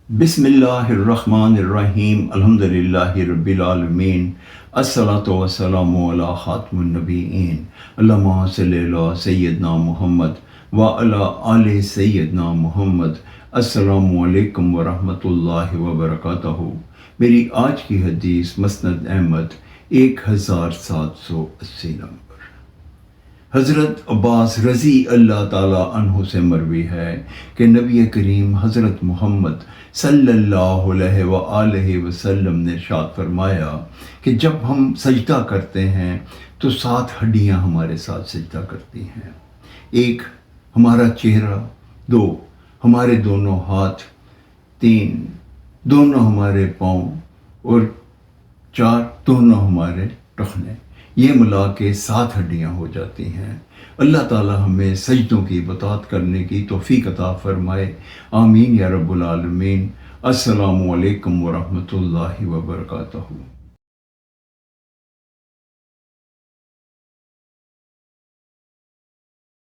بسم اللہ الرحمن الرحیم الحمدللہ رب العالمین الصلاۃ والسلام علی خاتم النبیین اللہم صلی علی سیدنا محمد وعلی آل سیدنا محمد۔ السلام علیکم ورحمۃ اللہ وبرکاتہ۔ میری آج کی حدیث مسند احمد 1780 نمبر۔ حضرت عباس رضی اللہ تعالیٰ عنہ سے مروی ہے کہ نبی کریم حضرت محمد صلی اللہ علیہ وآلہ وسلم نے ارشاد فرمایا کہ جب ہم سجدہ کرتے ہیں تو 7 ہڈیاں ہمارے ساتھ سجدہ کرتی ہیں۔ 1 ہمارا چہرہ، 2 ہمارے دونوں ہاتھ، 3 دونوں ہمارے پاؤں، اور 4 دونوں ہمارے ٹخنے۔ یہ ملا کے 7 ہڈیاں ہو جاتی ہیں۔ اللہ تعالی ہمیں سجدوں کی اطاعت کرنے کی توفیق عطا فرمائے، آمین یا رب العالمین۔ السلام علیکم ورحمۃ اللہ وبرکاتہ۔